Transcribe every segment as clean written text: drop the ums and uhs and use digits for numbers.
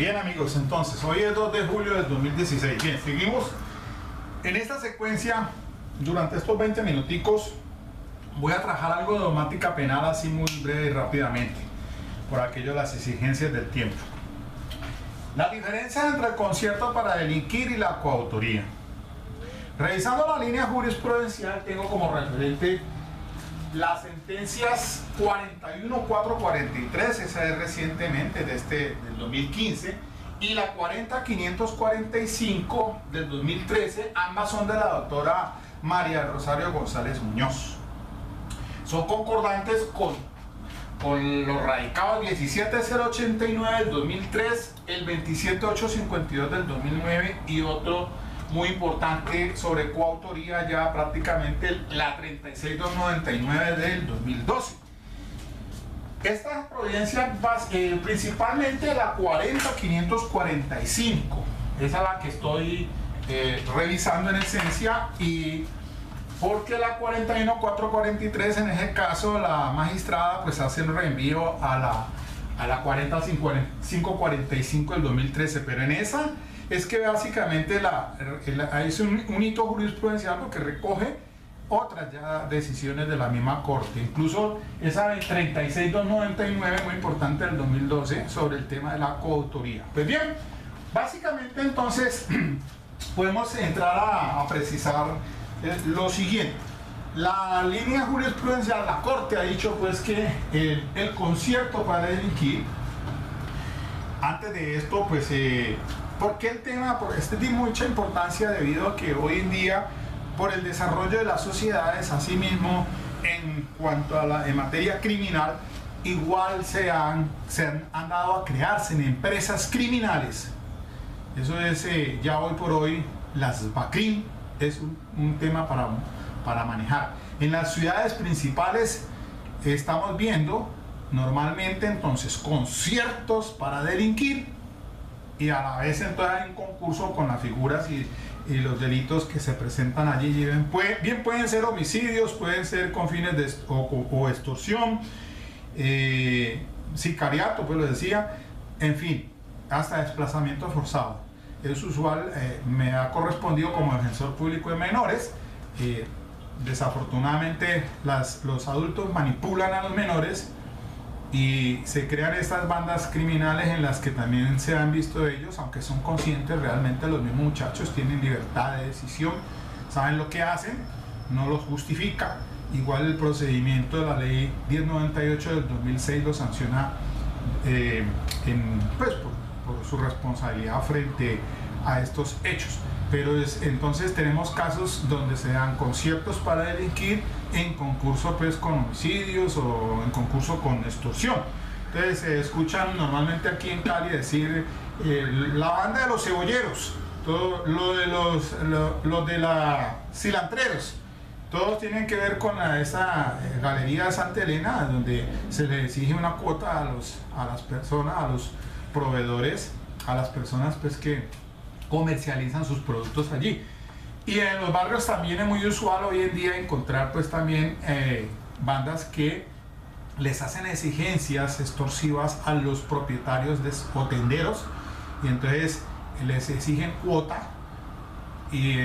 Bien amigos, entonces hoy es 2 de julio del 2016. Bien, seguimos en esta secuencia. Durante estos 20 minuticos voy a trabajar algo de dogmática penal así muy breve y rápidamente, por aquello de las exigencias del tiempo. La diferencia entre el concierto para delinquir y la coautoría. Revisando la línea jurisprudencial, tengo como referente las sentencias 41.443, esa es recientemente del 2015, y la 40.545 del 2013, ambas son de la doctora María Rosario González Muñoz. Son concordantes con los radicados 17.089 del 2003, el 27.852 del 2009 y otro muy importante sobre coautoría, ya prácticamente la 36.299 del 2012. Esta providencia principalmente la 40.545, esa es la que estoy revisando en esencia, y porque la 41.443 en ese caso la magistrada pues hace el reenvío a la 40.545 del 2013, pero en esa es que básicamente es un hito jurisprudencial porque recoge otras ya decisiones de la misma corte, incluso esa de 36.299, muy importante, del 2012, sobre el tema de la coautoría. Pues bien, básicamente entonces podemos entrar a precisar lo siguiente. La línea jurisprudencial, la corte ha dicho pues que el concierto para delinquir, antes de esto pues ¿por qué el tema? Porque este tiene mucha importancia debido a que hoy en día, por el desarrollo de las sociedades, asimismo en cuanto a en materia criminal, igual se han dado a crearse en empresas criminales. Eso es ya hoy por hoy, las BACRIM es un tema para manejar. En las ciudades principales estamos viendo normalmente entonces conciertos para delinquir, y a la vez entonces hay un concurso con las figuras y los delitos que se presentan allí. Bien pueden ser homicidios, pueden ser con fines de o extorsión, sicariato, pues lo decía, en fin, hasta desplazamiento forzado. Es usual, me ha correspondido como defensor público de menores. Desafortunadamente los adultos manipulan a los menores y se crean estas bandas criminales en las que también se han visto ellos, aunque son conscientes realmente, los mismos muchachos tienen libertad de decisión, saben lo que hacen, no los justifica. Igual el procedimiento de la ley 1098 del 2006 lo sanciona pues, por su responsabilidad frente a estos hechos. Pero entonces tenemos casos donde se dan conciertos para delinquir en concurso pues con homicidios o en concurso con extorsión. Entonces se escuchan normalmente aquí en Cali decir la banda de los cebolleros, todo lo de los de la cilantreros, todos tienen que ver con esa galería de Santa Elena, donde se le exige una cuota a las personas, a los proveedores, a las personas pues que comercializan sus productos allí. Y en los barrios también es muy usual hoy en día encontrar pues también bandas que les hacen exigencias extorsivas a los propietarios o tenderos, y entonces les exigen cuota, y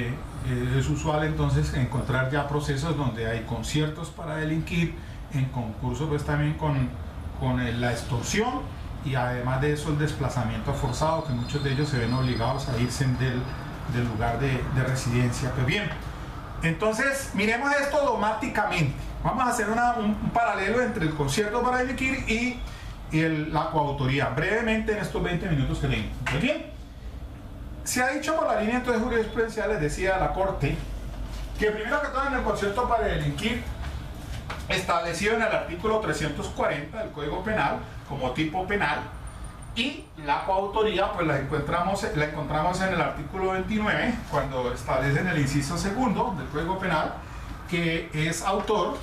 es usual entonces encontrar ya procesos donde hay conciertos para delinquir, en concurso pues también con la extorsión, y además de eso el desplazamiento forzado, que muchos de ellos se ven obligados a irse del lugar de residencia. Pues bien, entonces miremos esto dogmáticamente. Vamos a hacer un paralelo entre el concierto para delinquir y la coautoría, brevemente en estos 20 minutos que tengo. Pues bien, se ha dicho por la línea entonces jurisprudencial, les decía la Corte, que primero que todo en el concierto para delinquir, establecido en el artículo 340 del Código Penal como tipo penal, y la coautoría pues la encontramos en el artículo 29, cuando establecen el inciso segundo del Código Penal, que es coautor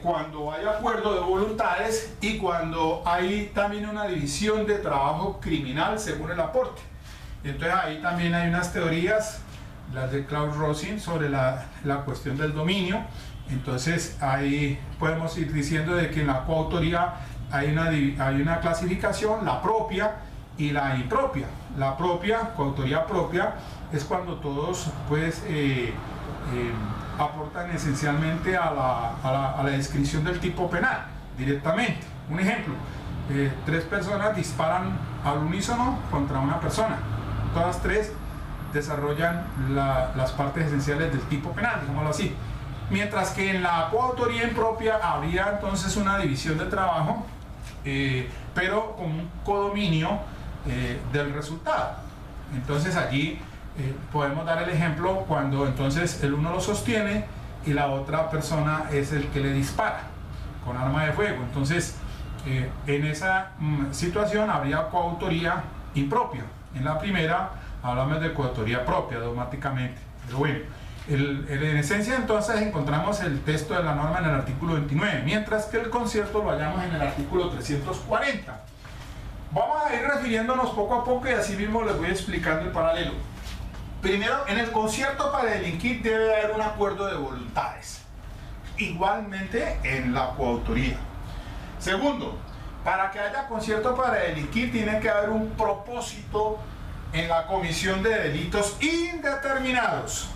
cuando hay acuerdo de voluntades y cuando hay también una división de trabajo criminal según el aporte. Entonces ahí también hay unas teorías, las de Klaus Rosin, sobre la cuestión del dominio. Entonces ahí podemos ir diciendo de que en la coautoría hay una clasificación, la propia y la impropia. La propia, coautoría propia, es cuando todos pues aportan esencialmente a la descripción del tipo penal directamente. Un ejemplo, 3 personas disparan al unísono contra una persona. Todas 3 desarrollan las partes esenciales del tipo penal, digámoslo así. Mientras que en la coautoría impropia habría entonces una división de trabajo, pero con un codominio del resultado. Entonces allí podemos dar el ejemplo cuando entonces el uno lo sostiene y la otra persona es el que le dispara con arma de fuego. Entonces en esa situación habría coautoría impropia. En la primera hablamos de coautoría propia dogmáticamente. Pero bueno, en esencia entonces encontramos el texto de la norma en el artículo 29, mientras que el concierto lo hallamos en el artículo 340. Vamos a ir refiriéndonos poco a poco y así mismo les voy explicando el paralelo. Primero, en el concierto para delinquir debe haber un acuerdo de voluntades. Igualmente en la coautoría. Segundo, para que haya concierto para delinquir tiene que haber un propósito en la comisión de delitos indeterminados.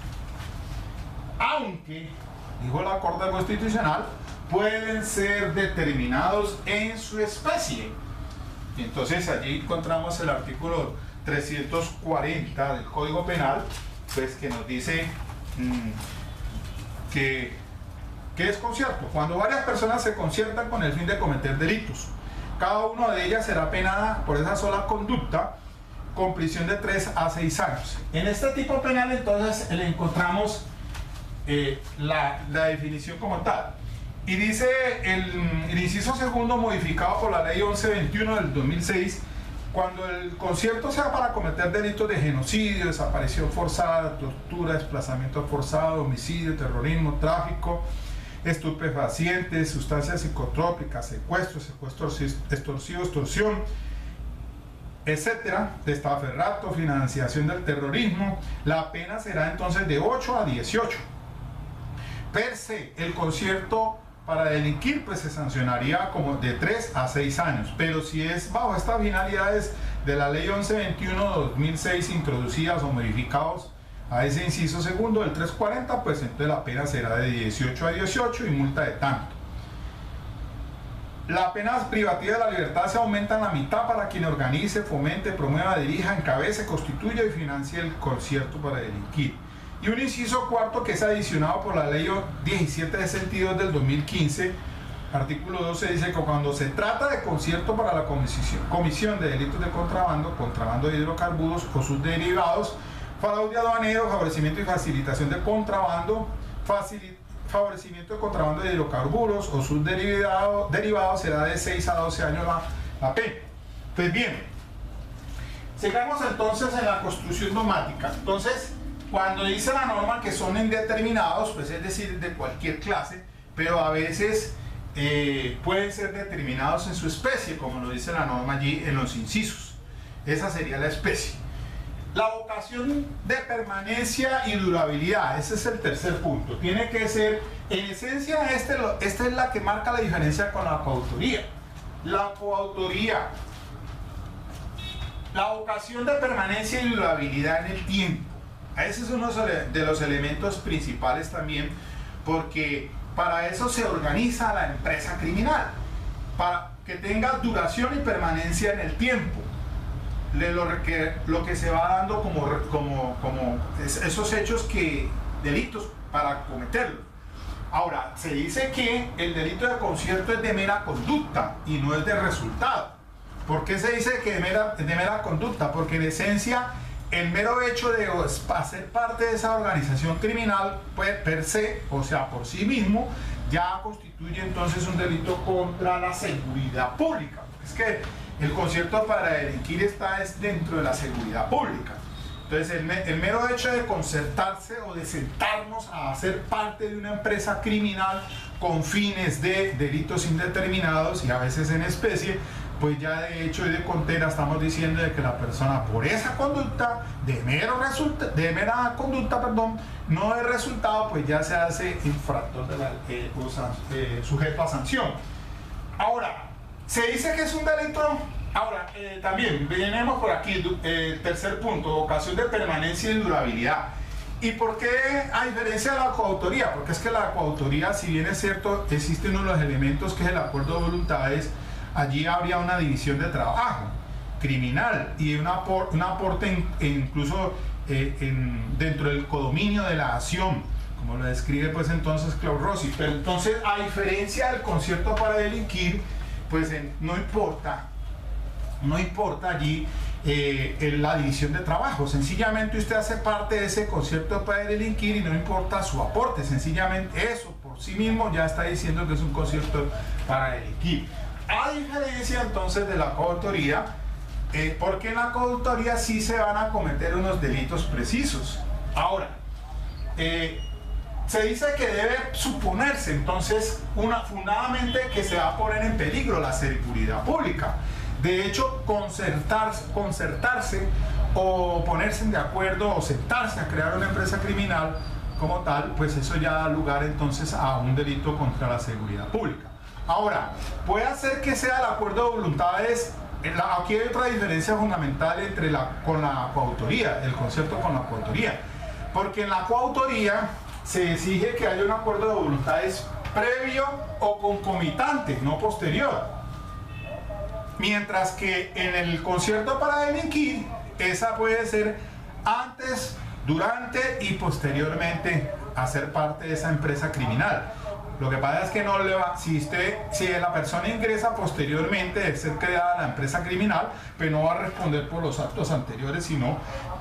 Aunque, dijo la Corte Constitucional, pueden ser determinados en su especie. Y entonces allí encontramos el artículo 340 del Código Penal, pues que nos dice que es concierto. Cuando varias personas se conciertan con el fin de cometer delitos, cada una de ellas será penada por esa sola conducta con prisión de 3 a 6 años. En este tipo penal entonces le encontramos la definición como tal. Y dice el inciso segundo modificado por la ley 1121 del 2006, cuando el concierto sea para cometer delitos de genocidio, desaparición forzada, tortura, desplazamiento forzado, homicidio, terrorismo, tráfico, estupefacientes, sustancias psicotrópicas, secuestro extorsivo, extorsión, etcétera, testaferrato, financiación del terrorismo, la pena será entonces de 8 a 18. Per se, el concierto para delinquir pues se sancionaría como de 3 a 6 años, pero si es bajo estas finalidades de la ley 1121/2006 introducidas o modificados a ese inciso segundo del 340, pues entonces la pena será de 18 a 18 y multa de tanto. La pena privativa de la libertad se aumenta en la mitad para quien organice, fomente, promueva, dirija, encabece, constituya y financie el concierto para delinquir. Y un inciso cuarto que es adicionado por la ley 1762 del 2015, artículo 12, dice que cuando se trata de concierto para la comisión de delitos de contrabando de hidrocarburos o sus derivados, fraude aduanero, favorecimiento y facilitación de contrabando, favorecimiento de contrabando de hidrocarburos o sus derivados, será de 6 a 12 años la pena. Pues bien, sigamos entonces en la construcción dogmática. Entonces, cuando dice la norma que son indeterminados, pues es decir, de cualquier clase, pero a veces pueden ser determinados en su especie, como lo dice la norma allí en los incisos. Esa sería la especie. La vocación de permanencia y durabilidad, ese es el tercer punto. Tiene que ser, en esencia, esta es la que marca la diferencia con la coautoría. La coautoría, la vocación de permanencia y durabilidad en el tiempo. Ese es uno de los elementos principales también, porque para eso se organiza la empresa criminal, para que tenga duración y permanencia en el tiempo. Lo que se va dando como esos hechos delitos para cometerlos. Ahora, se dice que el delito de concierto es de mera conducta y no es de resultado. ¿Por qué se dice que de mera conducta? Porque en esencia el mero hecho de hacer parte de esa organización criminal, pues, per se, o sea, por sí mismo, ya constituye entonces un delito contra la seguridad pública. Es que el concierto para delinquir está dentro de la seguridad pública. Entonces, el mero hecho de concertarse o de sentarnos a hacer parte de una empresa criminal con fines de delitos indeterminados y a veces en especie, pues ya de hecho y de contera estamos diciendo de que la persona por esa conducta, de mera conducta, no de resultado, pues ya se hace infractor sujeto a sanción. Ahora, Se dice que es un delito. Ahora, también tenemos por aquí el tercer punto, ocasión de permanencia y durabilidad. ¿Y por qué a diferencia de la coautoría? Porque es que la coautoría, si bien es cierto, existe uno de los elementos que es el acuerdo de voluntades, allí habría una división de trabajo criminal y un aporte incluso dentro del codominio de la acción, como lo describe pues entonces Claude Rossi. Pero entonces, a diferencia del concierto para delinquir, pues no importa allí la división de trabajo. Sencillamente usted hace parte de ese concierto para delinquir y no importa su aporte. Sencillamente eso por sí mismo ya está diciendo que es un concierto para delinquir. A diferencia entonces de la coautoría, porque en la coautoría sí se van a cometer unos delitos precisos. Ahora, se dice que debe suponerse entonces fundadamente que se va a poner en peligro la seguridad pública. De hecho, concertarse o ponerse de acuerdo o sentarse a crear una empresa criminal como tal, pues eso ya da lugar entonces a un delito contra la seguridad pública. Ahora, puede hacer que sea el acuerdo de voluntades. Aquí hay otra diferencia fundamental con la coautoría, el concepto con la coautoría. Porque en la coautoría se exige que haya un acuerdo de voluntades previo o concomitante, no posterior. Mientras que en el concierto para delinquir, esa puede ser antes, durante y posteriormente a ser parte de esa empresa criminal. Lo que pasa es que no le va, si la persona ingresa posteriormente de ser creada la empresa criminal, pues no va a responder por los actos anteriores, sino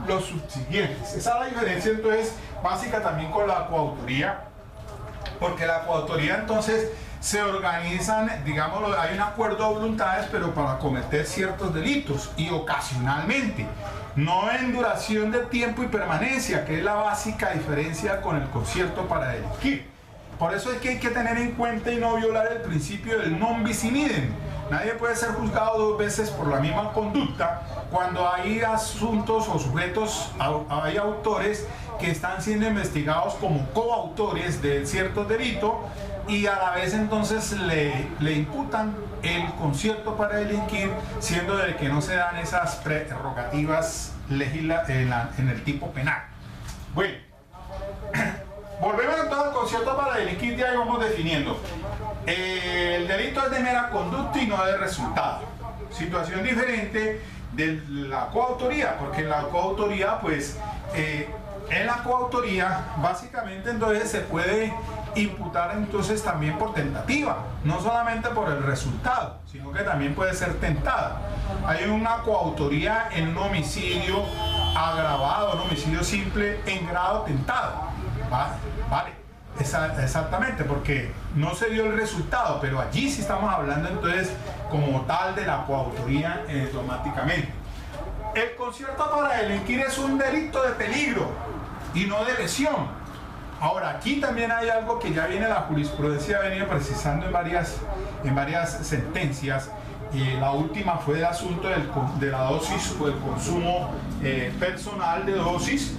los subsiguientes. Esa es la diferencia entonces básica también con la coautoría, porque la coautoría entonces se organizan, digámoslo, hay un acuerdo de voluntades, pero para cometer ciertos delitos y ocasionalmente, no en duración de tiempo y permanencia, que es la básica diferencia con el concierto para delinquir. Por eso es que hay que tener en cuenta y no violar el principio del non bis in idem. Nadie puede ser juzgado dos veces por la misma conducta cuando hay asuntos o sujetos, hay autores que están siendo investigados como coautores de cierto delito y a la vez entonces le imputan el concierto para delinquir, siendo de que no se dan esas prerrogativas en el tipo penal. Bueno, volvemos entonces al concierto para delinquir, ya vamos definiendo. El delito es de mera conducta y no de resultado. Situación diferente de la coautoría, porque en la coautoría, pues, en la coautoría, básicamente entonces se puede imputar entonces también por tentativa, no solamente por el resultado, sino que también puede ser tentada. Hay una coautoría en un homicidio agravado, un homicidio simple en grado tentado. Vale, exactamente, porque no se dio el resultado, pero allí sí estamos hablando entonces como tal de la coautoría automáticamente. El concierto para delinquir es un delito de peligro y no de lesión. Ahora, aquí también hay algo que ya viene la jurisprudencia, ha venido precisando en varias sentencias. La última fue el asunto de la dosis o el consumo personal de dosis,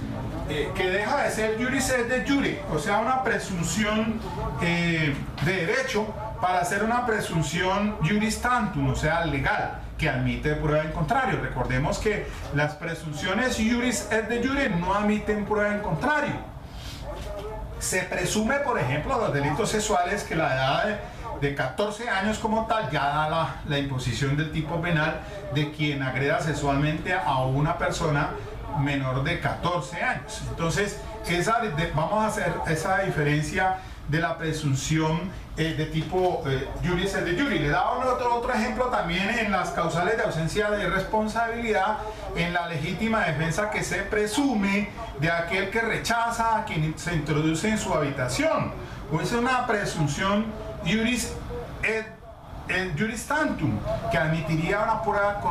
que deja de ser juris et de jure, o sea, una presunción de derecho para ser una presunción juris tantum, o sea, legal, que admite prueba en contrario. Recordemos que las presunciones juris et de jure no admiten prueba en contrario. Se presume, por ejemplo, los delitos sexuales que la edad de 14 años como tal ya da la imposición del tipo penal de quien agreda sexualmente a una persona menor de 14 años. Entonces, vamos a hacer esa diferencia de la presunción de tipo juris et de jure. Le daba otro ejemplo también en las causales de ausencia de responsabilidad, en la legítima defensa que se presume de aquel que rechaza a quien se introduce en su habitación. O es una presunción juris tantum, que admitiría una prueba,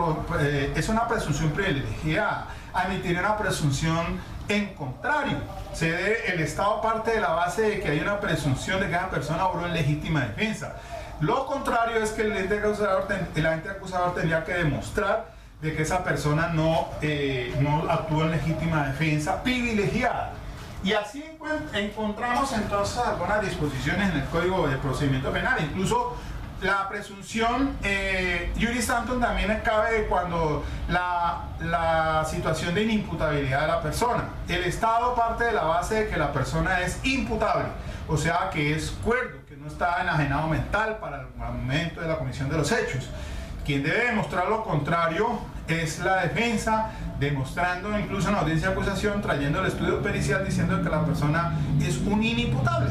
es una presunción privilegiada, admitiría una presunción en contrario. El Estado parte de la base de que hay una presunción de que esa persona obró en legítima defensa. Lo contrario es que el ente acusador tendría que demostrar de que esa persona no actuó en legítima defensa privilegiada. Y así encontramos entonces algunas disposiciones en el Código de Procedimiento Penal. Incluso la presunción juris tantum también cabe cuando la situación de inimputabilidad de la persona. El Estado parte de la base de que la persona es imputable, o sea que es cuerdo, que no está enajenado mental para el momento de la comisión de los hechos. Quien debe demostrar lo contrario es la defensa, demostrando incluso en la audiencia de acusación, trayendo el estudio pericial diciendo que la persona es un inimputable.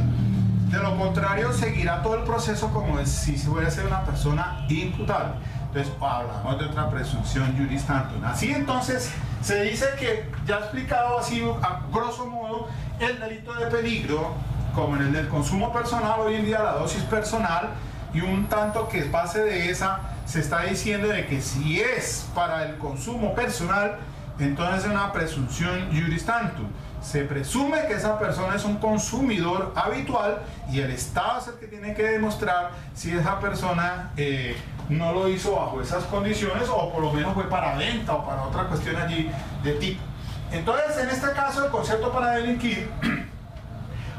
De lo contrario, seguirá todo el proceso como si fuera ser una persona imputable. Entonces, hablamos de otra presunción juris tantum. Así entonces, se dice que, ya he explicado así a grosso modo, el delito de peligro, como en el del consumo personal, hoy en día la dosis personal, y un tanto que pase de esa, se está diciendo de que si es para el consumo personal, entonces es una presunción juris tantum. Se presume que esa persona es un consumidor habitual y el Estado es el que tiene que demostrar si esa persona no lo hizo bajo esas condiciones o por lo menos fue para venta o para otra cuestión allí de tipo. Entonces, en este caso, el concepto para delinquir,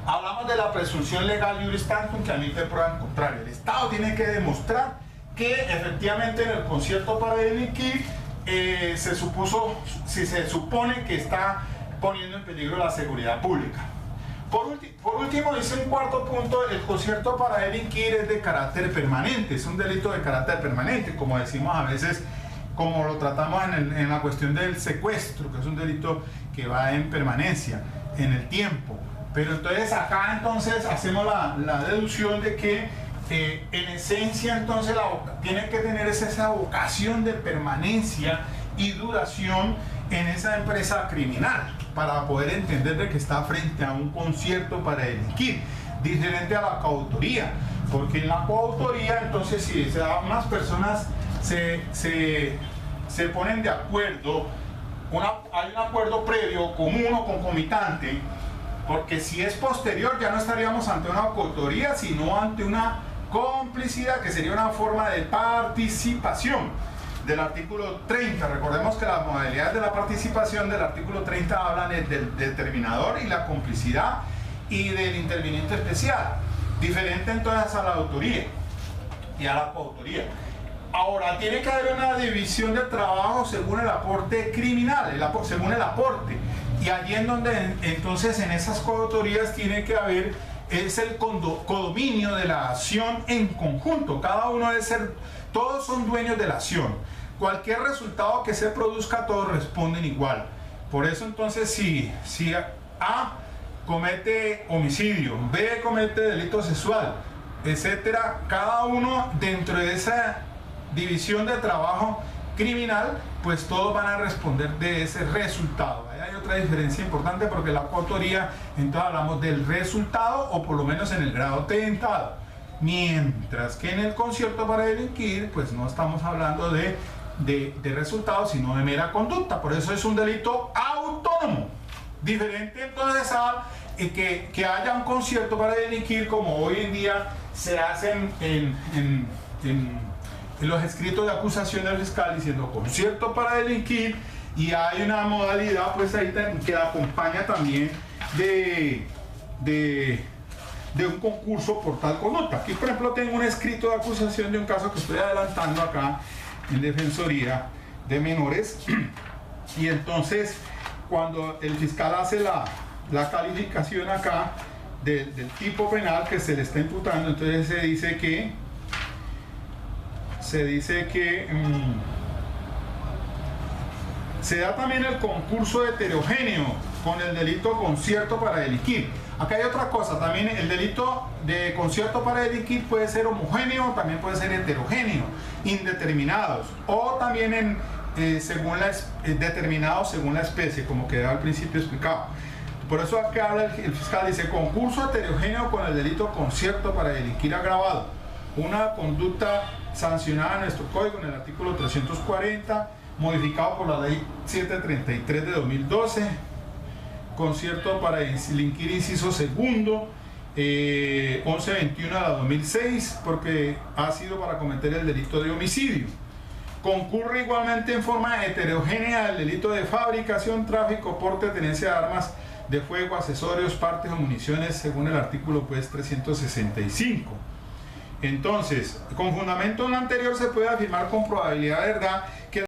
hablamos de la presunción legal juris tantum que admite prueba en contrario. El Estado tiene que demostrar que efectivamente en el concierto para delinquir se supone que está poniendo en peligro la seguridad pública. Por último, dice un cuarto punto, el concierto para delinquir es de carácter permanente, es un delito de carácter permanente, como decimos a veces, como lo tratamos en la cuestión del secuestro, que es un delito que va en permanencia, en el tiempo. Pero entonces acá entonces hacemos la deducción de que en esencia entonces tiene que tener esa vocación de permanencia y duración en esa empresa criminal para poder entender de que está frente a un concierto para delinquir, diferente a la coautoría, porque en la coautoría entonces si unas personas se ponen de acuerdo, hay un acuerdo previo, común o concomitante, porque si es posterior ya no estaríamos ante una coautoría sino ante una complicidad, que sería una forma de participación del artículo 30. Recordemos que las modalidades de la participación del artículo 30 hablan del determinador y la complicidad y del interviniente especial, diferente entonces a la autoría y a la coautoría. Ahora, tiene que haber una división de trabajo según el aporte criminal, según el aporte, y allí en donde entonces en esas coautorías tiene que haber es el codominio de la acción en conjunto. Cada uno debe ser, todos son dueños de la acción. Cualquier resultado que se produzca, todos responden igual. Por eso entonces si A comete homicidio, B comete delito sexual, etcétera, cada uno dentro de esa división de trabajo criminal, pues todos van a responder de ese resultado. Ahí hay otra diferencia importante porque la coautoría, entonces hablamos del resultado o por lo menos en el grado tentado, mientras que en el concierto para delinquir pues no estamos hablando de resultados sino de mera conducta. Por eso es un delito autónomo, diferente entonces a que haya un concierto para delinquir como hoy en día se hacen en los escritos de acusación del fiscal diciendo concierto para delinquir, y hay una modalidad pues ahí que acompaña también de un concurso por tal conducta. Aquí por ejemplo tengo un escrito de acusación de un caso que estoy adelantando acá en Defensoría de Menores, y entonces cuando el fiscal hace la calificación acá del tipo penal que se le está imputando, entonces se dice que se da también el concurso heterogéneo con el delito concierto para delinquir. Acá hay otra cosa, también el delito de concierto para delinquir puede ser homogéneo, también puede ser heterogéneo, indeterminados, o también determinados según la especie, como quedaba al principio explicado. Por eso acá habla el fiscal, dice concurso heterogéneo con el delito concierto para delinquir agravado, una conducta sancionada en nuestro código en el artículo 340, modificado por la ley 733 de 2012, concierto para delinquir inciso segundo, 1121 de la 2006, porque ha sido para cometer el delito de homicidio. Concurre igualmente en forma heterogénea el delito de fabricación, tráfico, porte, tenencia de armas de fuego, accesorios, partes o municiones, según el artículo pues 365. Entonces, con fundamento en lo anterior se puede afirmar con probabilidad de verdad que